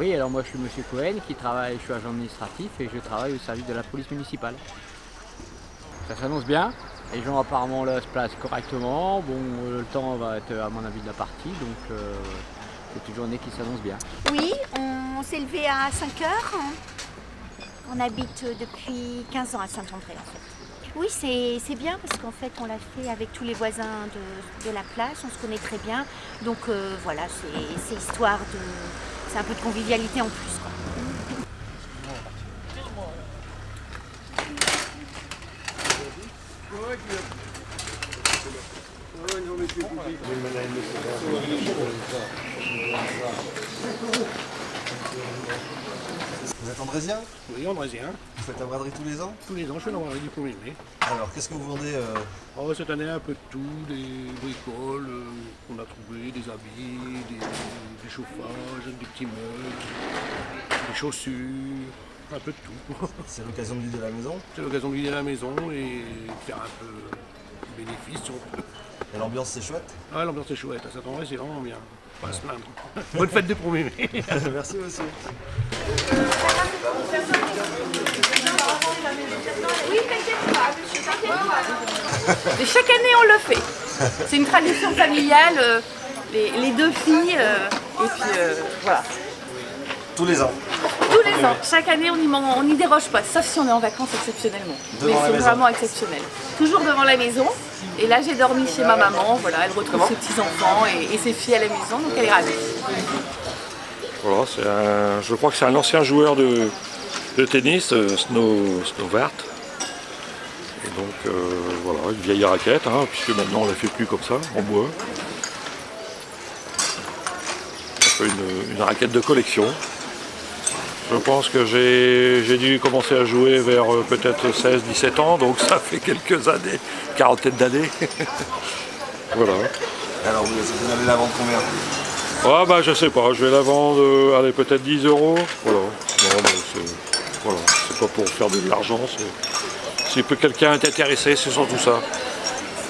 Oui, alors moi je suis Monsieur Cohen, je suis agent administratif et je travaille au service de la police municipale. Ça s'annonce bien, les gens apparemment là se placent correctement, bon le temps va être à mon avis de la partie, donc c'est une journée qui s'annonce bien. Oui, on s'est levé à 5 heures. On habite depuis 15 ans à Saint-André en fait. Oui, c'est bien parce qu'en fait on l'a fait avec tous les voisins de la place, on se connaît très bien. Donc voilà, c'est histoire de... C'est un peu de convivialité en plus, quoi. Vous êtes andrésien? Oui, andrésien. Vous faites la braderie tous les ans? Tous les ans, je fais la braderie du 1er mai. Alors, qu'est-ce que vous vendez Oh, cette année, un peu de tout, des bricoles qu'on a trouvées, des habits, des chauffages, des petits meubles, des chaussures, un peu de tout. C'est l'occasion de vider la maison? C'est l'occasion de vider la maison et de faire un peu de bénéfice si on peut. Et l'ambiance, c'est chouette? Ah, l'ambiance est chouette, à Saint-André, c'est vraiment bien. Pas à se plaindre. Bonne fête du 1er mai. Merci monsieur. Et chaque année on le fait. C'est une tradition familiale, les deux filles, et puis voilà. Tous les ans? Tous les ans, chaque année on n'y déroge pas, sauf si on est en vacances exceptionnellement. Devant la Mais c'est maison. vraiment exceptionnel. Toujours devant la maison. Et là j'ai dormi chez ma maman, voilà, elle retrouve ses petits-enfants et ses filles à la maison, donc elle est ravie. Voilà, je crois que c'est un ancien joueur de tennis, Snowvart. Et donc voilà, une vieille raquette, hein, puisque maintenant on ne la fait plus comme ça, en bois. Un peu une raquette de collection. Je pense que j'ai dû commencer à jouer vers peut-être 16-17 ans, donc ça fait quelques années, quarantaine d'années. Voilà. Alors, vous allez la vendre combien? Ah bah je sais pas, je vais la vendre, allez, peut-être 10 €. Voilà. Non, mais voilà, c'est pas pour faire de l'argent, si quelqu'un est intéressé, c'est surtout ça.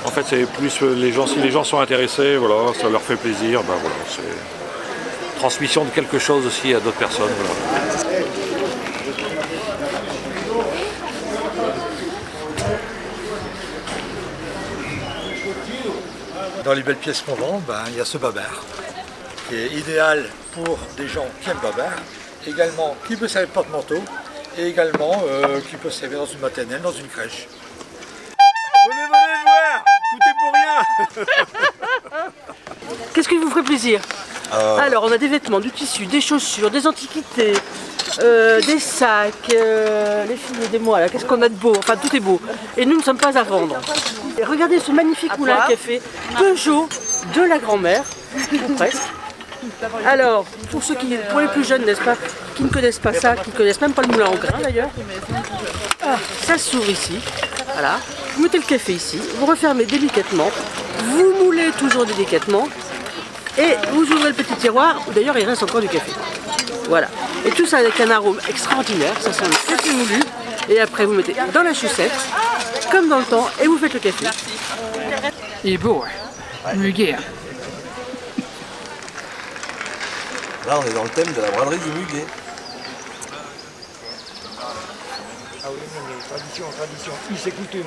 En fait, c'est plus les gens, si les gens sont intéressés, voilà, ça leur fait plaisir, ben voilà, c'est transmission de quelque chose aussi à d'autres personnes. Voilà. Dans les belles pièces qu'on vend, il y a ce babert qui est idéal pour des gens qui aiment babert, également qui peut servir de porte-manteau et également qui peut servir dans une maternelle, dans une crèche. Venez voir, tout est pour rien. Qu'est-ce qui vous ferait plaisir? Alors, on a des vêtements, du tissu, des chaussures, des antiquités, des sacs, les filles, des mois là, qu'est-ce qu'on a de beau? Enfin, tout est beau. Et nous ne sommes pas à vendre. Et regardez ce magnifique moulin à café Peugeot de la grand-mère, ou presque. Alors, pour les plus jeunes, n'est-ce pas, qui ne connaissent pas ça, qui ne connaissent même pas le moulin en grain d'ailleurs, ça s'ouvre ici, voilà. Vous mettez le café ici, vous refermez délicatement, vous moulez toujours délicatement, et vous ouvrez le petit tiroir, où d'ailleurs il reste encore du café. Voilà. Et tout ça avec un arôme extraordinaire, ça sent le café moulu, et après vous mettez dans la sucette, comme dans le temps, et vous faites le café. Il est beau, muguet. Là, on est dans le thème de la braderie du muguet. Ah oui, mais tradition, il coutume.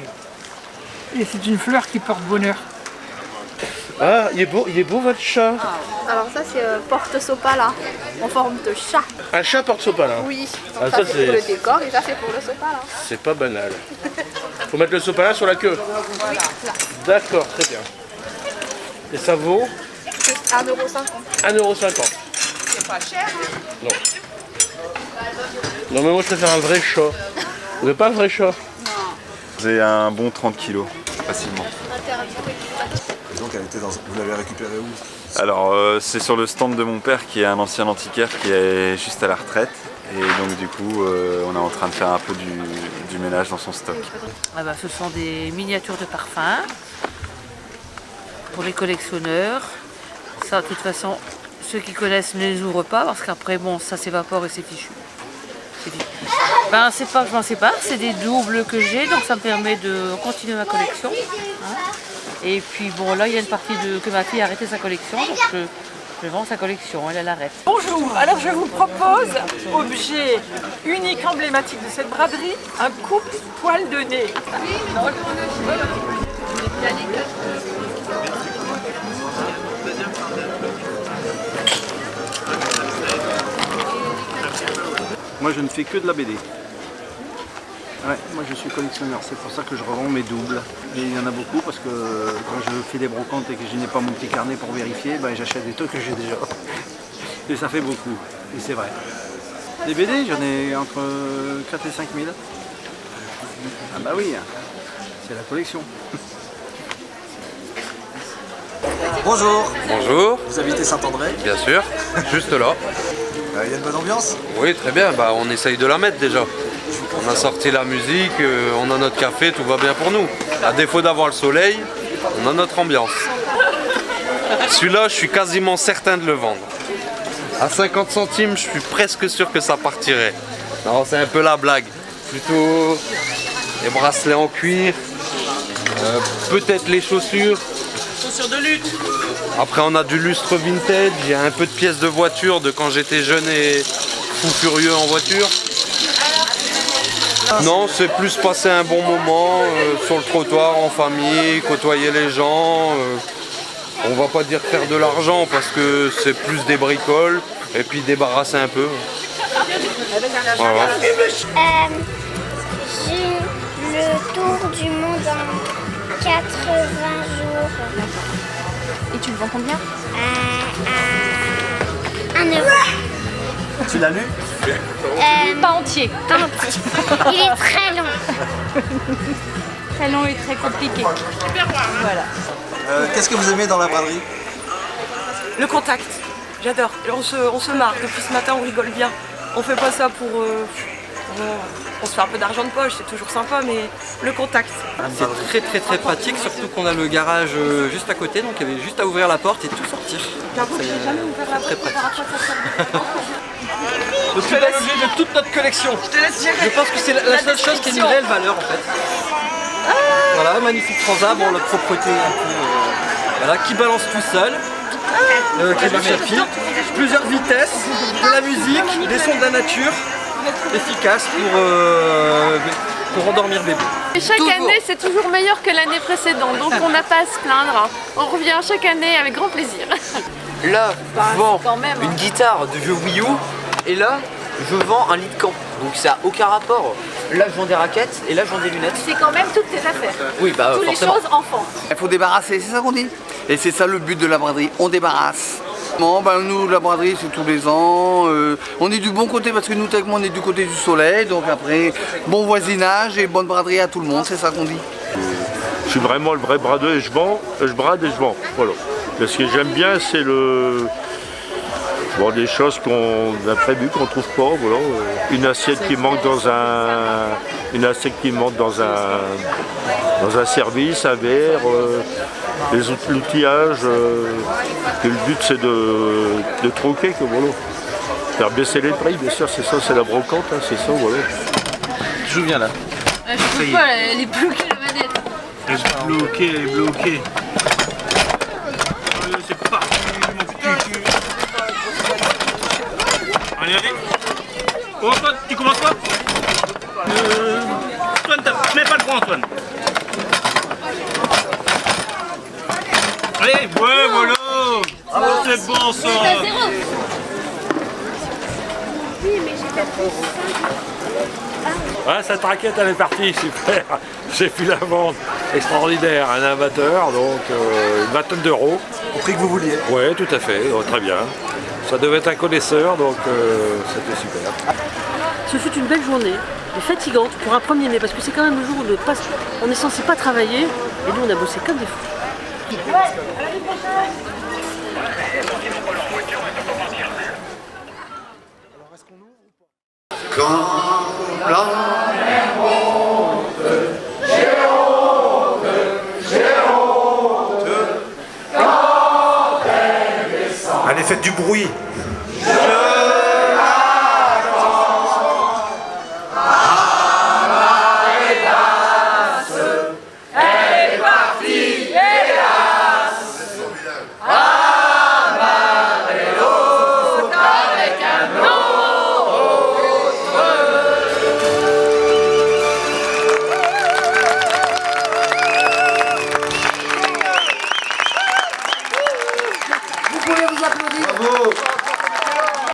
Et c'est une fleur qui porte bonheur. Ah, il est beau votre chat. Alors ça c'est porte-sopala en forme de chat. Un chat porte-sopalin. Oui, Ah, ça ça, c'est pour le décor et ça c'est pour le sopala. C'est pas banal. Faut mettre le sopalin sur la queue. Oui, là. D'accord, très bien. Et ça vaut C'est 1,50 €. 1,50 €. C'est pas cher, hein? Non. Non mais moi je préfère un vrai chat. Vous n'avez pas un vrai chat? J'ai un bon 30 kilos, facilement. Et donc, vous l'avez récupérée où? Alors, c'est sur le stand de mon père qui est un ancien antiquaire qui est juste à la retraite. Et donc du coup, on est en train de faire un peu du ménage dans son stock. Ah bah, ce sont des miniatures de parfums pour les collectionneurs. Ça, de toute façon, ceux qui connaissent ne les ouvrent pas parce qu'après, bon, ça s'évapore et c'est fichu. Ben, c'est pas que je m'en sépare, c'est des doubles que j'ai, donc ça me permet de continuer ma collection. Hein. Et puis bon, là, il y a une partie que ma fille a arrêté sa collection, donc Je vends sa collection, elle arrête. Bonjour, alors je vous propose, objet unique emblématique de cette braderie, un coupe-poil de nez. Moi je ne fais que de la BD. Ouais, moi je suis collectionneur, c'est pour ça que je revends mes doubles. Et il y en a beaucoup parce que quand je fais des brocantes et que je n'ai pas mon petit carnet pour vérifier, ben, j'achète des trucs que j'ai déjà. Et ça fait beaucoup, et c'est vrai. Des BD, j'en ai entre 4 et 5 000. Ah bah oui, c'est la collection. Bonjour. Bonjour. Vous habitez Saint-André? Bien sûr, juste là. Il y a une bonne ambiance? Oui, très bien, bah, on essaye de la mettre déjà. On a sorti la musique, on a notre café, tout va bien pour nous. À défaut d'avoir le soleil, on a notre ambiance. Celui-là, je suis quasiment certain de le vendre. À 50 centimes, je suis presque sûr que ça partirait. Non, c'est un peu la blague. Plutôt les bracelets en cuir, peut-être les chaussures. Chaussures de lutte. Après, on a du lustre vintage, il y a un peu de pièces de voiture de quand j'étais jeune et fou furieux en voiture. Non, c'est plus passer un bon moment sur le trottoir, en famille, côtoyer les gens. On va pas dire faire de l'argent parce que c'est plus des bricoles et puis débarrasser un peu. Voilà. J'ai le tour du monde en 80 jours. Et tu le vends combien? 1 euro. Tu l'as lu? Pas entier. Pas entier. Il est très long. Très long et très compliqué. Voilà. Qu'est-ce que vous aimez dans la braderie? Le contact, j'adore. On se marre, depuis ce matin on rigole bien. On fait pas ça pour... on se fait un peu d'argent de poche, c'est toujours sympa, mais le contact. C'est très pratique, surtout qu'on a le garage juste à côté, donc il y avait juste à ouvrir la porte et tout sortir. C'est très pratique. Donc c'est l'objet de toute notre collection. Je pense que c'est la seule chose qui a une réelle valeur en fait. Voilà, magnifique transat, bon la propreté un peu, voilà, qui balance tout seul, qui marche à fil, plusieurs vitesses, de la musique, des sons de la nature, efficace pour endormir bébé. Et chaque année, c'est toujours meilleur que l'année précédente, donc on n'a pas à se plaindre. On revient chaque année avec grand plaisir. Là, je vends une guitare de vieux Wii U, et là, je vends un lit de camp. Donc ça n'a aucun rapport. Là, je vends des raquettes, et là, je vends des lunettes. C'est quand même toutes tes affaires. Oui, bah toutes forcément. les choses enfants. Il faut débarrasser, c'est ça qu'on dit. Et c'est ça le but de la braderie, on débarrasse. Bon, ben, nous, la braderie, c'est tous les ans. On est du bon côté parce que nous, techniquement, on est du côté du soleil. Donc après, bon voisinage et bonne braderie à tout le monde, c'est ça qu'on dit. Je suis vraiment le vrai bradeur et je brade et je vends. Voilà. Et ce que j'aime bien, c'est des choses qu'on a prévues, qu'on ne trouve pas. Voilà. Une assiette qui manque dans un service, un verre, l'outillage. Le but c'est de troquer, que, voilà. Faire baisser les prix, bien sûr, c'est ça, c'est la brocante, hein, c'est ça, voilà. Je viens là. Je peux pas, elle est bloquée la manette. Elle est bloquée. C'est parti, mon petit cul. Allez. Oh, Antoine, tu commences quoi? Antoine, mets pas le point, Antoine. Allez, ouais, voilà. Ah, c'est bon ça. Ouais, cette raquette elle est partie, super. J'ai pu la vendre. Extraordinaire, un amateur, donc une vingtaine d'euros. Au prix que vous vouliez? Oui, tout à fait, très bien. Ça devait être un connaisseur, donc c'était super. Ce fut une belle journée, mais fatigante pour un 1er mai, parce que c'est quand même le jour où on est censé pas travailler, et nous on a bossé comme des fous. Quand la mer monte, j'ai honte, quand elle descend. Allez, faites du bruit.